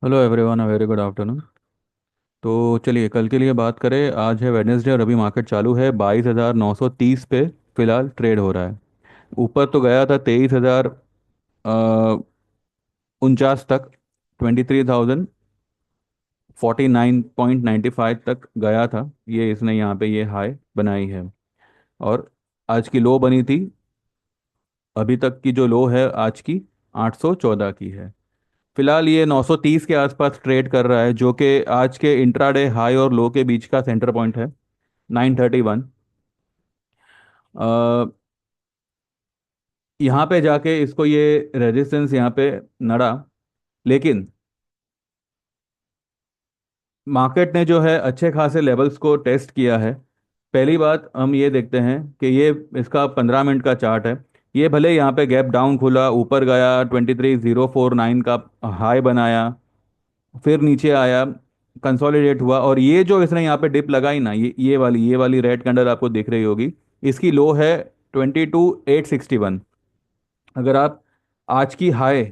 Hello everyone, very good afternoon. तो चलिए कल के लिए बात करें। आज है वेडनेसडे और अभी मार्केट चालू है 22,930 पे फिलहाल ट्रेड हो रहा है। ऊपर तो गया था 23,049 तक, 23,049.95 तक गया था। ये इसने यहाँ पे ये हाई बनाई है। और आज की लो बनी थी, अभी तक की जो लो है आज की 814 की है। फिलहाल ये 930 के आसपास ट्रेड कर रहा है, जो कि आज के इंट्राडे हाई और लो के बीच का सेंटर पॉइंट है 931। यहाँ पे जाके इसको ये रेजिस्टेंस यहाँ पे नड़ा, लेकिन मार्केट ने जो है अच्छे खासे लेवल्स को टेस्ट किया है। पहली बात हम ये देखते हैं कि ये इसका 15 मिनट का चार्ट है। ये भले यहाँ पे गैप डाउन खुला, ऊपर गया 23,049 का हाई बनाया, फिर नीचे आया, कंसोलिडेट हुआ, और ये जो इसने यहाँ पे डिप लगाई ना, ये वाली रेड कैंडल आपको दिख रही होगी। इसकी लो है 22,861। अगर आप आज की हाई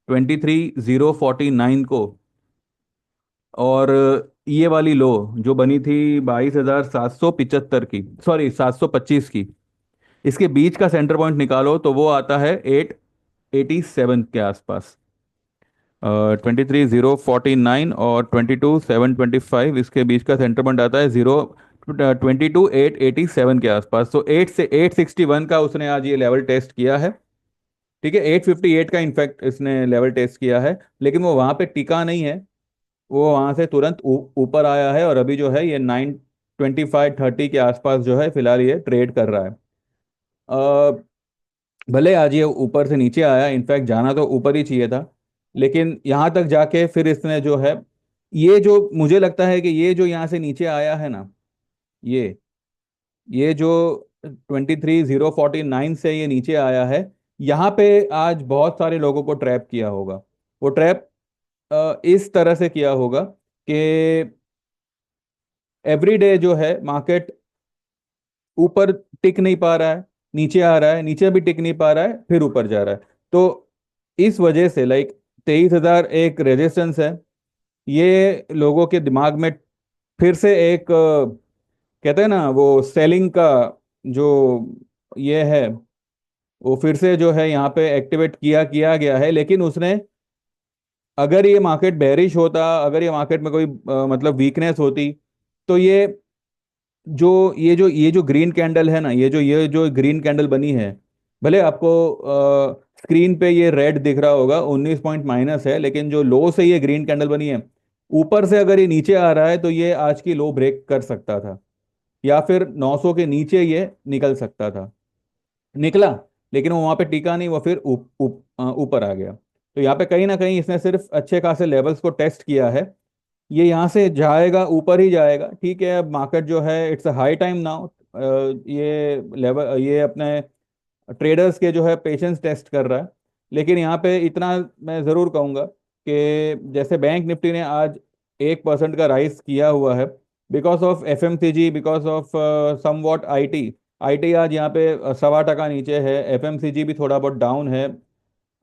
23,049 को और ये वाली लो जो बनी थी 22,775 की, सॉरी 725 की, इसके बीच का सेंटर पॉइंट निकालो तो वो आता है 887 के आसपास। 23,049 और 22,725, इसके बीच का सेंटर पॉइंट आता है 22,887 के आसपास। तो 8 से 861 का उसने आज ये लेवल टेस्ट किया है। ठीक है, 858 का इनफैक्ट इसने लेवल टेस्ट किया है, लेकिन वो वहां पे टिका नहीं है। वो वहां से तुरंत ऊपर आया है और अभी जो है ये 92530 के आसपास जो है फिलहाल ये ट्रेड कर रहा है। अ, भले आज ये ऊपर से नीचे आया, इनफैक्ट जाना तो ऊपर ही चाहिए था, लेकिन यहाँ तक जाके फिर इसने जो है, ये जो मुझे लगता है कि ये जो यहाँ से नीचे आया है ना, ये ये जो 23,049 से ये नीचे आया है, यहाँ पे आज बहुत सारे लोगों को ट्रैप किया होगा। वो ट्रैप इस तरह से किया होगा कि एवरीडे जो है मार्केट ऊपर टिक नहीं पा रहा है, नीचे आ रहा है, नीचे भी टिक नहीं पा रहा है, फिर ऊपर जा रहा है। तो इस वजह से लाइक 23,000 एक रेजिस्टेंस है। ये लोगों के दिमाग में फिर से एक कहते हैं ना वो सेलिंग का जो ये है, वो फिर से जो है यहाँ पे एक्टिवेट किया गया है। लेकिन उसने, अगर ये मार्केट बेरिश होता, अगर ये मार्केट में कोई मतलब वीकनेस होती, तो ये जो ग्रीन कैंडल है ना, ये जो ग्रीन कैंडल बनी है, भले आपको स्क्रीन पे ये रेड दिख रहा होगा, 19 पॉइंट माइनस है, लेकिन जो लो से ये ग्रीन कैंडल बनी है, ऊपर से अगर ये नीचे आ रहा है तो ये आज की लो ब्रेक कर सकता था, या फिर 900 के नीचे ये निकल सकता था। निकला, लेकिन वो वहां पे टिका नहीं, वो फिर ऊपर आ गया। तो यहाँ पे कहीं ना कहीं इसने सिर्फ अच्छे खासे लेवल्स को टेस्ट किया है। ये यहाँ से जाएगा, ऊपर ही जाएगा। ठीक है, अब मार्केट जो है it's a high time now. ये लेवल, ये अपने ट्रेडर्स के जो है पेशेंस टेस्ट कर रहा है। लेकिन यहाँ पे इतना मैं ज़रूर कहूँगा कि जैसे बैंक निफ्टी ने आज 1% का राइज किया हुआ है, because of FMCG, because of somewhat IT. IT आज यहाँ पे 1.25% नीचे है, एफएमसीजी भी थोड़ा बहुत डाउन है,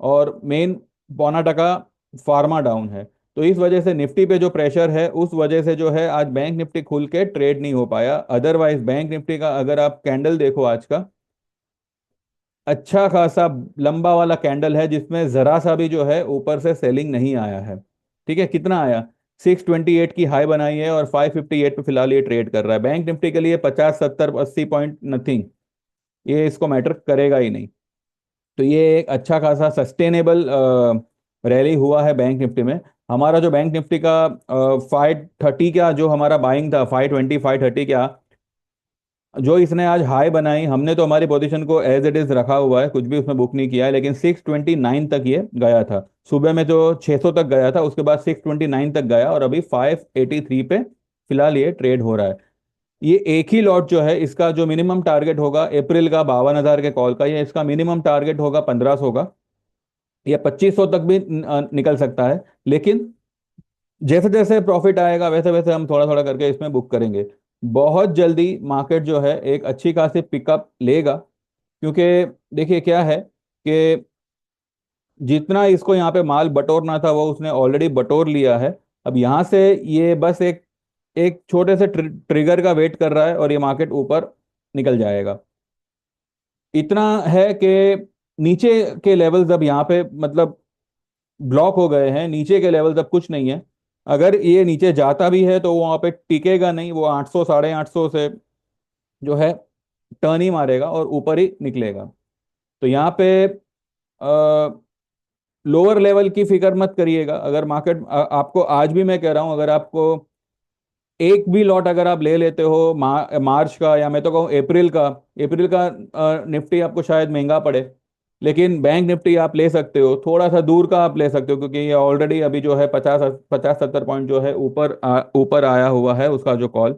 और मेन 0.25% फार्मा डाउन है। तो इस वजह से निफ्टी पे जो प्रेशर है, उस वजह से जो है आज बैंक निफ्टी खुल के ट्रेड नहीं हो पाया। अदरवाइज बैंक निफ्टी का अगर आप कैंडल देखो आज का, अच्छा खासा लंबा वाला कैंडल है, जिसमें जरा सा भी जो है ऊपर से सेलिंग नहीं आया है। ठीक है, कितना आया? 628 की हाई बनाई है और 558 पे फिलहाल ये ट्रेड कर रहा है। बैंक निफ्टी के लिए 50 70 80 पॉइंट नथिंग, ये इसको मैटर करेगा ही नहीं। तो ये एक अच्छा खासा सस्टेनेबल रैली हुआ है बैंक निफ्टी में। हमारा जो बैंक निफ्टी का 530 का जो हमारा बाइंग था, 520 530 का, जो इसने आज हाई बनाई, हमने तो हमारी पोजीशन को एज इट इज रखा हुआ है, कुछ भी उसमें बुक नहीं किया है, लेकिन 629 तक ये गया था। सुबह में तो 600 तक गया था, उसके बाद 629 तक गया, और अभी 583 पे फिलहाल ये ट्रेड हो रहा है। ये एक ही लॉट जो है, इसका जो मिनिमम टारगेट होगा अप्रैल का 52,000 के कॉल का, ये इसका मिनिमम टारगेट होगा 1,500 का, या 2,500 तक भी निकल सकता है। लेकिन जैसे जैसे प्रॉफिट आएगा वैसे वैसे हम थोड़ा थोड़ा करके इसमें बुक करेंगे। बहुत जल्दी मार्केट जो है एक अच्छी खासी पिकअप लेगा, क्योंकि देखिए क्या है कि जितना इसको यहाँ पे माल बटोरना था वो उसने ऑलरेडी बटोर लिया है। अब यहाँ से ये बस एक एक छोटे से ट्रिगर का वेट कर रहा है और ये मार्केट ऊपर निकल जाएगा। इतना है कि नीचे के लेवल्स अब यहाँ पे मतलब ब्लॉक हो गए हैं, नीचे के लेवल्स अब कुछ नहीं है। अगर ये नीचे जाता भी है तो वो वहाँ पे टिकेगा नहीं, वो 800 850 से जो है टर्न ही मारेगा और ऊपर ही निकलेगा। तो यहाँ पे लोअर लेवल की फिक्र मत करिएगा। अगर मार्केट आपको आज भी मैं कह रहा हूँ, अगर आपको एक भी लॉट अगर आप ले लेते हो मार्च का, या मैं तो कहूँ अप्रैल का निफ्टी आपको शायद महंगा पड़े, लेकिन बैंक निफ्टी आप ले सकते हो, थोड़ा सा दूर का आप ले सकते हो, क्योंकि ये ऑलरेडी अभी जो है 50 50 70 पॉइंट जो है ऊपर आया हुआ है उसका जो कॉल।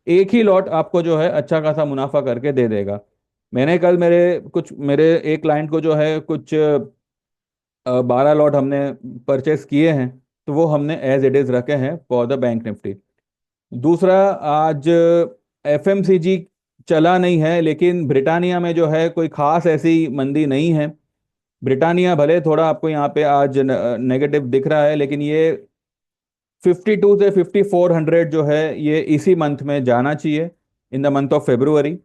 एक ही लॉट आपको जो है अच्छा खासा मुनाफा करके दे देगा। मैंने कल मेरे एक क्लाइंट को जो है कुछ 12 लॉट हमने परचेस किए हैं, तो वो हमने एज इट इज रखे हैं फॉर द बैंक निफ्टी। दूसरा, आज एफएमसीजी चला नहीं है, लेकिन ब्रिटानिया में जो है कोई खास ऐसी मंदी नहीं है। ब्रिटानिया भले थोड़ा आपको यहाँ पे आज नेगेटिव दिख रहा है, लेकिन ये 52 से 5400 जो है ये इसी मंथ में जाना चाहिए, in the month of February.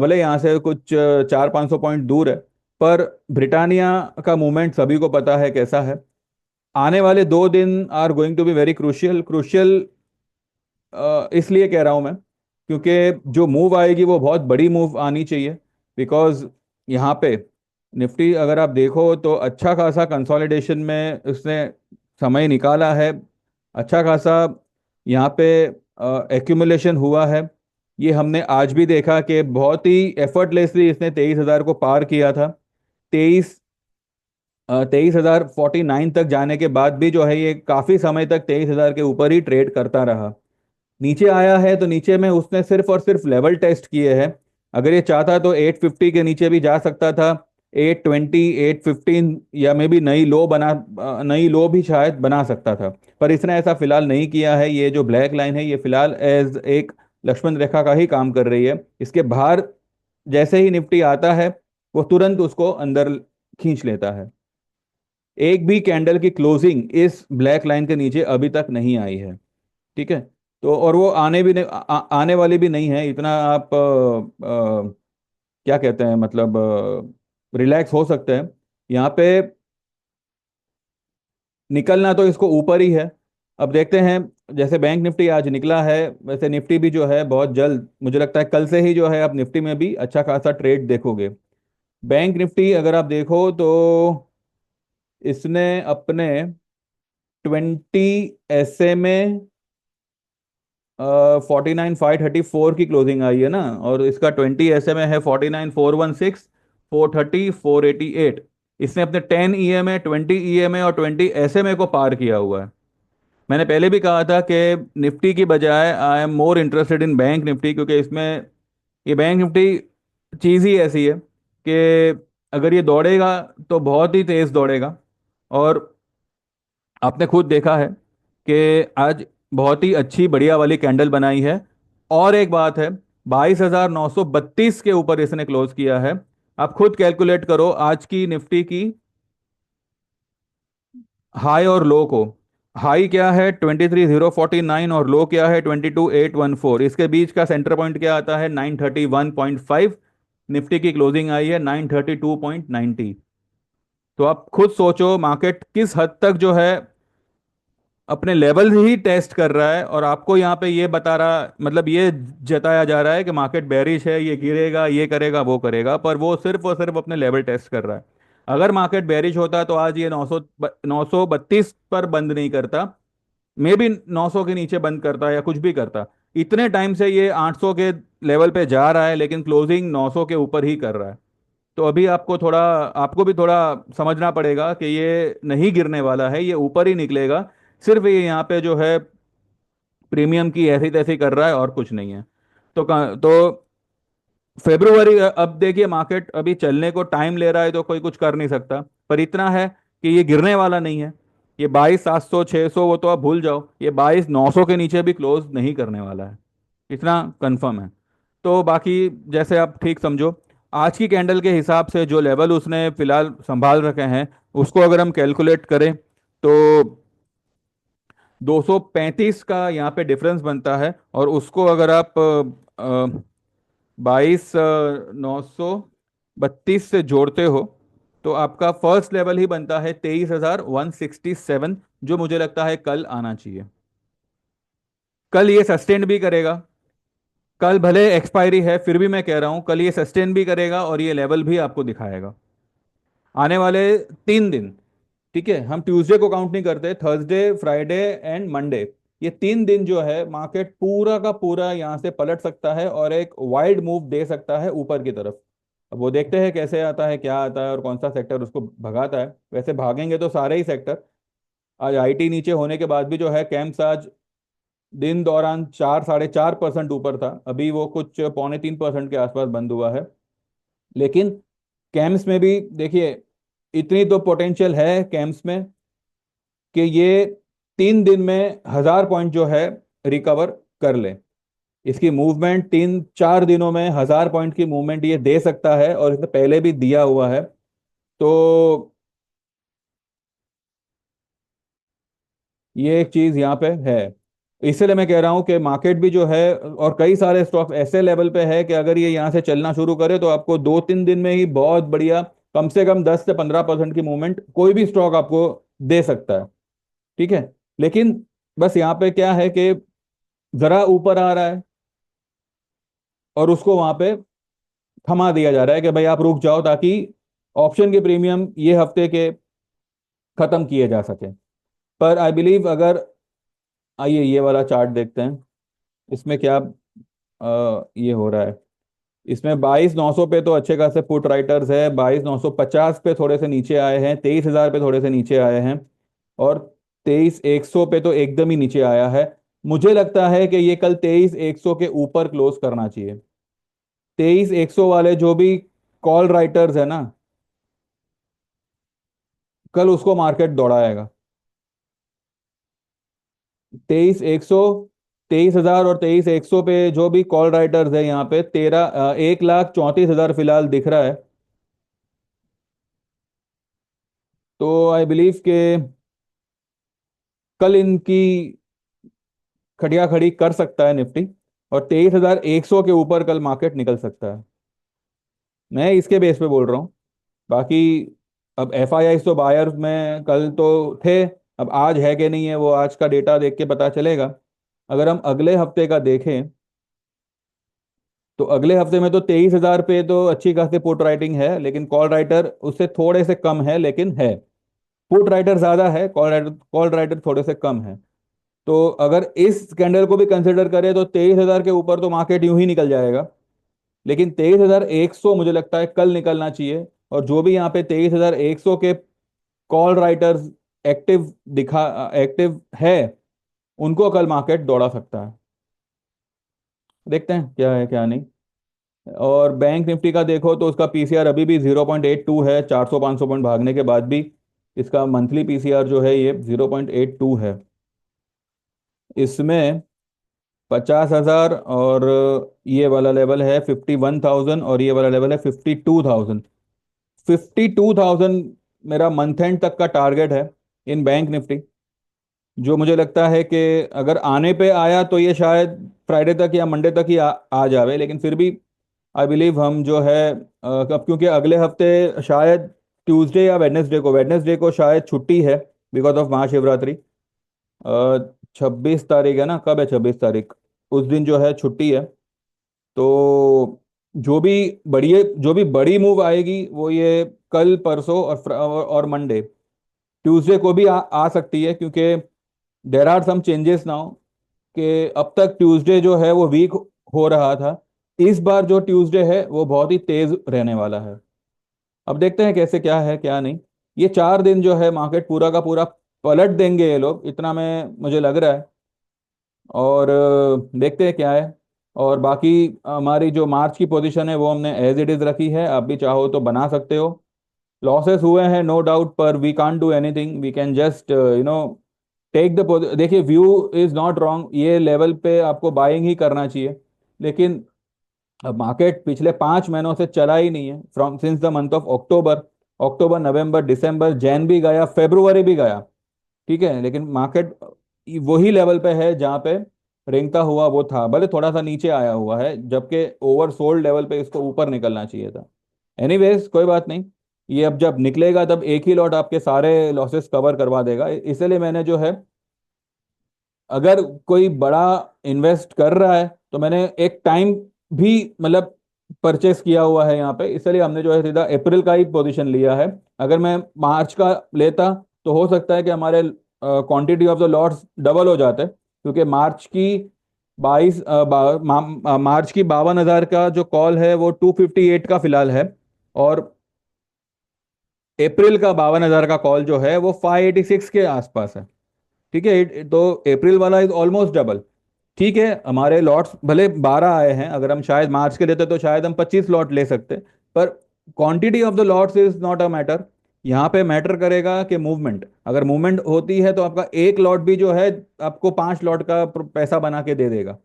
भले यहाँ से कुछ 400 500 पॉइंट दूर है, पर ब्रिटानिया का मूवमेंट सभी को पता है कैसा है। आने वाले 2 दिन are going to be very crucial crucial. इसलिए कह रहा हूं मैं, क्योंकि जो मूव आएगी वो बहुत बड़ी मूव आनी चाहिए। बिकॉज यहाँ पे निफ्टी अगर आप देखो तो अच्छा खासा कंसोलिडेशन में उसने समय निकाला है, अच्छा खासा यहाँ पे एक्यूमुलेशन हुआ है। ये हमने आज भी देखा कि बहुत ही एफर्टलेसली इसने 23,000 को पार किया था। 23,049 तक जाने के बाद भी जो है ये काफी समय तक 23,000 के ऊपर ही ट्रेड करता रहा। नीचे आया है तो नीचे में उसने सिर्फ और सिर्फ लेवल टेस्ट किए हैं। अगर ये चाहता तो 850 के नीचे भी जा सकता था, 820 815, या मे भी नई लो भी शायद बना सकता था। पर इसने ऐसा फिलहाल नहीं किया है। ये जो ब्लैक लाइन है ये फिलहाल एज एक लक्ष्मण रेखा का ही काम कर रही है। इसके बाहर जैसे ही निफ्टी आता है वो तुरंत उसको अंदर खींच लेता है। एक भी कैंडल की क्लोजिंग इस ब्लैक लाइन के नीचे अभी तक नहीं आई है। ठीक है। तो और वो आने भी नहीं आने वाली भी नहीं है। इतना आप क्या कहते हैं मतलब रिलैक्स हो सकते हैं। यहाँ पे निकलना तो इसको ऊपर ही है। अब देखते हैं, जैसे बैंक निफ्टी आज निकला है वैसे निफ्टी भी जो है बहुत जल्द, मुझे लगता है कल से ही जो है आप निफ्टी में भी अच्छा खासा ट्रेड देखोगे। बैंक निफ्टी अगर आप देखो तो इसने अपने 20 में 49,534 की क्लोजिंग आई है ना, और इसका 20 है 49,416, 430, 488। इसने अपने 10 EMA 20 EMA और 20 SMA को पार किया हुआ है। मैंने पहले भी कहा था कि निफ्टी की बजाय I am more interested in bank Nifty, क्योंकि इसमें ये बैंक निफ्टी चीज़ ही ऐसी है कि अगर ये दौड़ेगा तो बहुत ही तेज दौड़ेगा। और आपने खुद देखा है कि आज बहुत ही अच्छी बढ़िया वाली कैंडल बनाई है। और एक बात है, 22,932 के ऊपर इसने क्लोज किया है। आप खुद कैलकुलेट करो आज की निफ्टी की हाई और लो को। हाई क्या है 23,049 और लो क्या है 22,814। इसके बीच का सेंटर पॉइंट क्या आता है 931.5। निफ्टी की क्लोजिंग आई है 932.90। तो आप खुद सोचो मार्केट किस हद तक जो है अपने लेवल ही टेस्ट कर रहा है, और आपको यहाँ पे ये बता रहा मतलब ये जताया जा रहा है कि मार्केट बेरिश है, ये गिरेगा, ये करेगा, वो करेगा, पर वो सिर्फ और सिर्फ अपने लेवल टेस्ट कर रहा है। अगर मार्केट बेरिश होता तो आज ये 932 पर बंद नहीं करता, मे बी 900 के नीचे बंद करता या कुछ भी करता। इतने टाइम से ये 800 के लेवल पे जा रहा है, लेकिन क्लोजिंग 900 के ऊपर ही कर रहा है। तो अभी आपको भी थोड़ा समझना पड़ेगा कि ये नहीं गिरने वाला है, ये ऊपर ही निकलेगा। सिर्फ ये यहाँ पे जो है प्रीमियम की ऐसी तैसी कर रहा है और कुछ नहीं है। तो फेब्रुवरी, अब देखिए मार्केट अभी चलने को टाइम ले रहा है तो कोई कुछ कर नहीं सकता, पर इतना है कि ये गिरने वाला नहीं है। ये 22,700 600 वो तो आप भूल जाओ, ये 22,900 के नीचे भी क्लोज नहीं करने वाला है, इतना कंफर्म है। तो बाकी जैसे आप ठीक समझो। आज की कैंडल के हिसाब से जो लेवल उसने फिलहाल संभाल रखे हैं, उसको अगर हम कैलकुलेट करें तो 235 का यहाँ पे डिफरेंस बनता है। और उसको अगर आप 22,932 से जोड़ते हो तो आपका फर्स्ट लेवल ही बनता है 23,167, जो मुझे लगता है कल आना चाहिए। कल ये सस्टेन भी करेगा। कल भले एक्सपायरी है, फिर भी मैं कह रहा हूं कल ये सस्टेन भी करेगा और ये लेवल भी आपको दिखाएगा आने वाले 3 दिन। ठीक है, हम ट्यूसडे को काउंट नहीं करते, थर्सडे, फ्राइडे एंड मंडे, ये 3 दिन जो है मार्केट पूरा का पूरा यहां से पलट सकता है और एक वाइड मूव दे सकता है ऊपर की तरफ। अब वो देखते हैं कैसे आता है, क्या आता है और कौन सा सेक्टर उसको भगाता है। वैसे भागेंगे तो सारे ही सेक्टर। आज आईटी नीचे होने के बाद भी जो है कैम्स आज दिन दौरान 4 साढ़े 4% ऊपर था, अभी वो कुछ 2.25% के आसपास बंद हुआ है। लेकिन कैम्स में भी देखिए, इतनी तो पोटेंशियल है कैम्स में कि ये 3 दिन में 1,000 पॉइंट जो है रिकवर कर ले। इसकी मूवमेंट 3 4 दिनों में 1,000 पॉइंट की मूवमेंट ये दे सकता है और इसने पहले भी दिया हुआ है। तो ये एक चीज यहाँ पे है। इसलिए मैं कह रहा हूँ कि मार्केट भी जो है और कई सारे स्टॉक ऐसे लेवल पे है कि अगर ये यहाँ से चलना शुरू करे तो आपको 2 3 दिन में ही बहुत बढ़िया, कम से कम 10 से 15% की मूवमेंट कोई भी स्टॉक आपको दे सकता है। ठीक है, लेकिन बस यहाँ पे क्या है कि जरा ऊपर आ रहा है और उसको वहां पे थमा दिया जा रहा है कि भाई आप रुक जाओ, ताकि ऑप्शन के प्रीमियम ये हफ्ते के खत्म किए जा सके। पर आई बिलीव अगर, आइए ये वाला चार्ट देखते हैं, इसमें क्या ये हो रहा है। इसमें 22,900 पे तो अच्छे खासे पुट राइटर्स है, 22,950 पे थोड़े से नीचे आए हैं, 23,000 पे थोड़े से नीचे आए हैं, और 23,100 पे तो एकदम ही नीचे आया है। मुझे लगता है कि ये कल 23,100 के ऊपर क्लोज करना चाहिए। 23,100 वाले जो भी कॉल राइटर्स है ना, कल उसको मार्केट दौड़ाएगा। 23,100, 23,000 और 23,100 पे जो भी कॉल राइटर्स है यहाँ पे 1,34,000 फिलहाल दिख रहा है। तो आई बिलीव के कल इनकी खटिया खड़ी कर सकता है निफ्टी, और 23,100 के ऊपर कल मार्केट निकल सकता है। मैं इसके बेस पे बोल रहा हूँ। बाकी अब एफ आई आई तो बायर में कल तो थे, अब आज है कि नहीं है वो आज का डेटा देख के पता चलेगा। अगर हम अगले हफ्ते का देखें तो अगले हफ्ते में तो 23,000 पे तो अच्छी खासी पुट राइटिंग है, लेकिन कॉल राइटर उससे थोड़े से कम है, लेकिन है। पुट राइटर ज्यादा है, कॉल राइटर थोड़े से कम है। तो अगर इस कैंडल को भी कंसिडर करें तो 23,000 के ऊपर तो मार्केट यूं ही निकल जाएगा। लेकिन 23,100 मुझे लगता है कल निकलना चाहिए। और जो भी यहाँ पे 23,100 के कॉल राइटर्स एक्टिव है, उनको कल मार्केट दौड़ा सकता है। देखते हैं क्या है क्या नहीं। और बैंक निफ्टी का देखो तो उसका पीसीआर अभी भी 0.82 है, 400 500 पॉइंट भागने के बाद भी। इसका मंथली पीसीआर जो है ये 0.82 है। इसमें 50,000 और ये वाला लेवल है 51,000 और ये वाला लेवल है 52,000। 52,000 मेरा मंथ एंड तक का टारगेट है इन बैंक निफ्टी, जो मुझे लगता है कि अगर आने पे आया तो ये शायद फ्राइडे तक या मंडे तक ही आ जावे। लेकिन फिर भी आई बिलीव हम जो है अब क्योंकि अगले हफ्ते शायद ट्यूसडे या वेडनेसडे को शायद छुट्टी है बिकॉज ऑफ महाशिवरात्रि। 26 तारीख है ना, कब है 26 तारीख? उस दिन जो है छुट्टी है। तो जो भी बड़ी मूव आएगी वो ये कल परसों और मंडे, ट्यूसडे को भी आ सकती है, क्योंकि there are some changes now कि अब तक ट्यूसडे जो है वो वीक हो रहा था। इस बार जो ट्यूसडे है वो बहुत ही तेज रहने वाला है। अब देखते हैं कैसे क्या है क्या नहीं। ये 4 दिन जो है मार्केट पूरा का पूरा पलट देंगे ये लोग, इतना मैं मुझे लग रहा है। और देखते हैं क्या है। और बाकी हमारी जो मार्च की पोजीशन है वो हमने एज इट इज रखी है, आप भी चाहो तो बना सकते हो। लॉसेस हुए हैं नो डाउट, पर we can't do anything, we can just take the. देखिए व्यू इज नॉट रॉन्ग, ये लेवल पे आपको बाइंग ही करना चाहिए। लेकिन अब मार्केट पिछले 5 महीनों से चला ही नहीं है, from since the month of October. अक्टूबर, नवंबर, दिसंबर, जैन भी गया, फेब्रुवरी भी गया। ठीक है, लेकिन मार्केट वही लेवल पे है जहाँ पे रेंगता हुआ वो था, भले थोड़ा सा नीचे आया हुआ है, जबकि ओवर सोल्ड लेवल पे इसको ऊपर निकलना चाहिए था। एनीवेज कोई बात नहीं, ये अब जब निकलेगा तब एक ही लॉट आपके सारे लॉसेस कवर करवा देगा। इसलिए मैंने जो है, अगर कोई बड़ा इन्वेस्ट कर रहा है तो मैंने एक टाइम भी मतलब परचेस किया हुआ है यहाँ पे, इसलिए हमने जो है सीधा अप्रैल का ही पोजीशन लिया है। अगर मैं मार्च का लेता तो हो सकता है कि हमारे quantity of the lots double हो जाते, क्योंकि मार्च की 52 का जो कॉल है वो 258 का फिलहाल है, और अप्रैल का 52 हजार का कॉल जो है वो 586 के आसपास है। ठीक है, तो अप्रैल वाला इज ऑलमोस्ट डबल। ठीक है, हमारे लॉट्स भले 12 आए हैं, अगर हम शायद मार्च के लेते तो शायद हम 25 लॉट ले सकते, पर quantity of the lots is not a matter. यहाँ पे मैटर करेगा कि मूवमेंट, अगर मूवमेंट होती है तो आपका एक लॉट भी जो है आपको 5 लॉट का पैसा बना के दे देगा।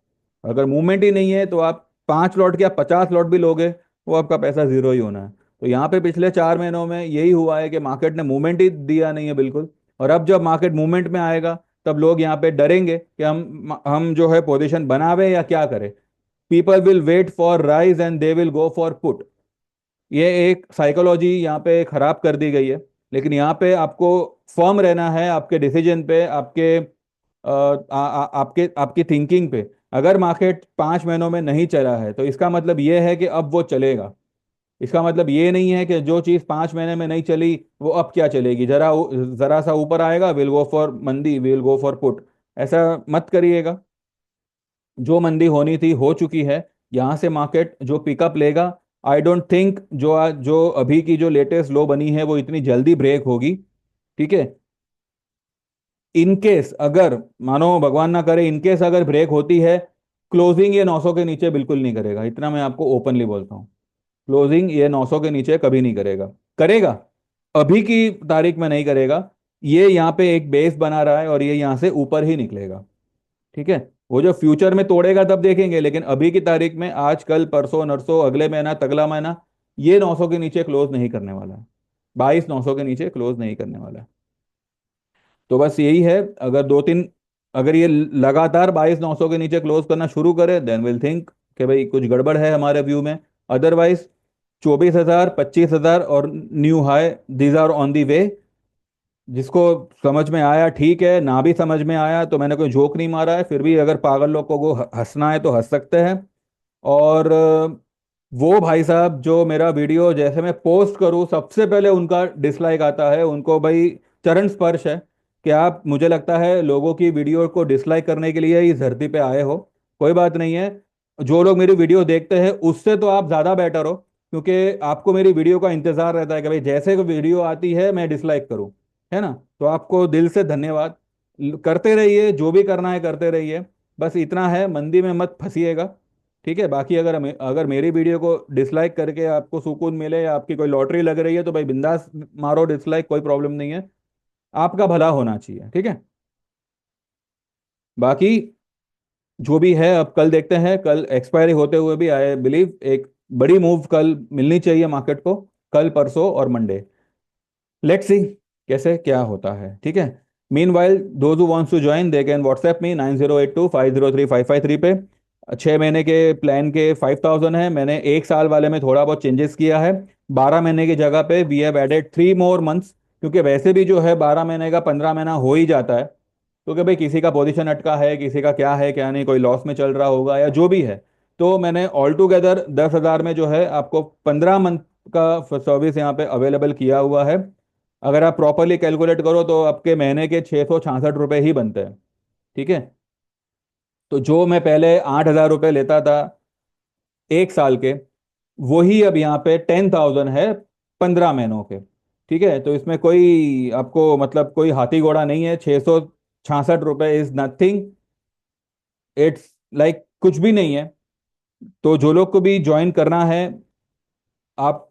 अगर मूवमेंट ही नहीं है तो आप 5 लॉट क्या 50 लॉट भी लोगे, वो आपका पैसा जीरो ही होना है। तो यहाँ पे पिछले 4 महीनों में यही हुआ है कि मार्केट ने मूवमेंट ही दिया नहीं है बिल्कुल। और अब जब मार्केट मूवमेंट में आएगा तब लोग यहाँ पे डरेंगे कि हम जो है पोजीशन बनावे या क्या करें। People will wait for rise and they will go for put. ये एक साइकोलॉजी यहाँ पे खराब कर दी गई है। लेकिन यहाँ पे आपको फर्म रहना है आपके डिसीजन पे, आपके आपकी थिंकिंग पे। अगर मार्केट 5 महीनों में नहीं चला है तो इसका मतलब ये है कि अब वो चलेगा। इसका मतलब ये नहीं है कि जो चीज़ 5 महीने में नहीं चली वो अब क्या चलेगी, जरा सा ऊपर आएगा विल गो फॉर मंदी, विल गो फॉर पुट। ऐसा मत करिएगा। जो मंदी होनी थी हो चुकी है। यहाँ से मार्केट जो पिकअप लेगा, आई डोंट थिंक जो अभी की जो लेटेस्ट लो बनी है वो इतनी जल्दी ब्रेक होगी। ठीक है, इनकेस अगर मानो भगवान ना करे, इनकेस अगर ब्रेक होती है, क्लोजिंग ये 900 के नीचे बिल्कुल नहीं करेगा, इतना मैं आपको ओपनली बोलता हूँ। क्लोजिंग ये 900 के नीचे कभी नहीं करेगा। करेगा, अभी की तारीख में नहीं करेगा। ये यहाँ पे एक बेस बना रहा है और ये यहाँ से ऊपर ही निकलेगा। ठीक है, वो जो फ्यूचर में तोड़ेगा तब देखेंगे, लेकिन अभी की तारीख में आज कल परसों नरसों अगले महीना तगला महीना ये 900 के नीचे क्लोज नहीं करने वाला है। 22 900 के नीचे क्लोज नहीं करने वाला है। तो बस यही है, अगर दो तीन, अगर ये लगातार 22 900 के नीचे क्लोज करना शुरू करे देन विल थिंक कि भाई कुछ गड़बड़ है हमारे व्यू में। अदरवाइज 24 हजार, 25 हजार और new high, these are on the way. जिसको समझ में आया ठीक है, ना भी समझ में आया तो मैंने कोई जोक नहीं मारा है, फिर भी अगर पागल लोगों को हंसना है तो हंस सकते हैं। और वो भाई साहब जो मेरा वीडियो जैसे मैं पोस्ट करूँ सबसे पहले उनका डिसलाइक आता है, उनको भाई चरण स्पर्श है कि आप, मुझे लगता है लोगों की वीडियो को डिसलाइक करने के लिए इस धरती पे आए हो। कोई बात नहीं है, जो लोग मेरी वीडियो देखते हैं उससे तो आप ज़्यादा बेटर हो, क्योंकि आपको मेरी वीडियो का इंतजार रहता है कि भाई जैसे कोई वीडियो आती है मैं डिसलाइक करूँ, है ना। तो आपको दिल से धन्यवाद। करते रहिए, जो भी करना है करते रहिए। बस इतना है, मंदी में मत फंसिएगा। ठीक है, बाकी अगर मेरी वीडियो को डिसलाइक करके आपको सुकून मिले या आपकी कोई लॉटरी लग रही है तो भाई बिंदास मारो डिसलाइक, कोई प्रॉब्लम नहीं है। आपका भला होना चाहिए, ठीक है। बाकी जो भी है अब कल देखते हैं, कल एक्सपायरी होते हुए भी आई बिलीव एक बड़ी मूव कल मिलनी चाहिए मार्केट को, कल परसों और मंडे। लेट्स सी कैसे क्या होता है, ठीक है। Meanwhile those who wants to join they can WhatsApp me 9082503553 पे। 6 महीने के प्लान के 5000 है, मैंने एक साल वाले में थोड़ा बहुत चेंजेस किया है। 12 महीने की जगह पे we have added 3 more months, क्योंकि वैसे भी जो है 12 महीने का 15 महीना हो ही जाता है। क्योंकि भाई किसी का पोजीशन अटका है, किसी का क्या है क्या नहीं, कोई लॉस में चल रहा होगा या जो भी है। तो मैंने ऑल टुगेदर 10 हजार में जो है आपको 15 मंथ का सर्विस यहाँ पे अवेलेबल किया हुआ है। अगर आप प्रॉपरली कैलकुलेट करो तो आपके महीने के 666 रुपये ही बनते हैं। ठीक है, तो जो मैं पहले 8 हजार रुपये लेता था एक साल के, वही अब यहाँ पे 10,000 है 15 महीनों के। ठीक है, तो इसमें कोई आपको मतलब कोई हाथी घोड़ा नहीं है। 666 रुपये इज नथिंग, इट्स लाइक कुछ भी नहीं है। तो जो लोग को भी ज्वाइन करना है, आप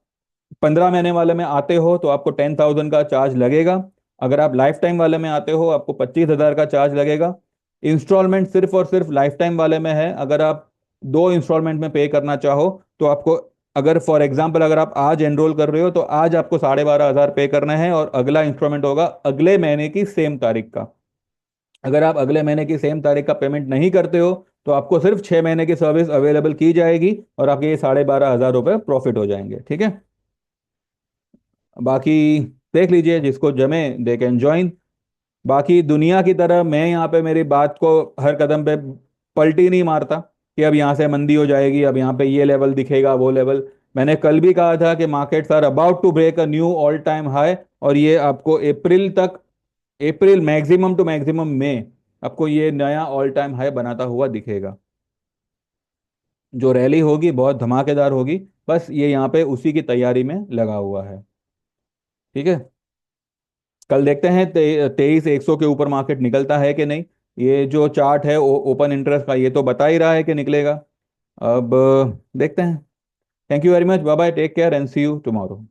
15 महीने वाले में आते हो तो आपको 10,000 का चार्ज लगेगा। अगर आप लाइफ टाइम वाले में आते हो आपको 25 हजार का चार्ज लगेगा। इंस्टॉलमेंट सिर्फ और सिर्फ लाइफ टाइम वाले में है। अगर आप दो इंस्टॉलमेंट में पे करना चाहो तो आपको, अगर फॉर एग्जांपल अगर आप आज एनरोल कर रहे हो तो आज आपको 12,500 पे करना है, और अगला इंस्टॉलमेंट होगा अगले महीने की सेम तारीख का। अगर आप अगले महीने की सेम तारीख का पेमेंट नहीं करते हो तो आपको सिर्फ 6 महीने की सर्विस अवेलेबल की जाएगी, और आपके ये 12,500 रुपये प्रॉफिट हो जाएंगे। ठीक है, बाकी देख लीजिए, जिसको जमे दे कैन ज्वाइन। बाकी दुनिया की तरह मैं यहाँ पे मेरी बात को हर कदम पे पलटी नहीं मारता कि अब यहाँ से मंदी हो जाएगी, अब यहाँ पे ये लेवल दिखेगा वो लेवल। मैंने कल भी कहा था कि markets are about to break a new all time high, और ये आपको अप्रैल तक, अप्रैल मैक्सिमम टू मैक्सिमम में आपको ये नया ऑल टाइम हाई बनाता हुआ दिखेगा। जो रैली होगी बहुत धमाकेदार होगी, बस ये यहाँ पे उसी की तैयारी में लगा हुआ है। ठीक है, कल देखते हैं 23,100 के ऊपर मार्केट निकलता है कि नहीं। ये जो चार्ट है ओपन इंटरेस्ट का, ये तो बता ही रहा है कि निकलेगा। अब देखते हैं। Thank you very much, bye bye, take care and see you tomorrow.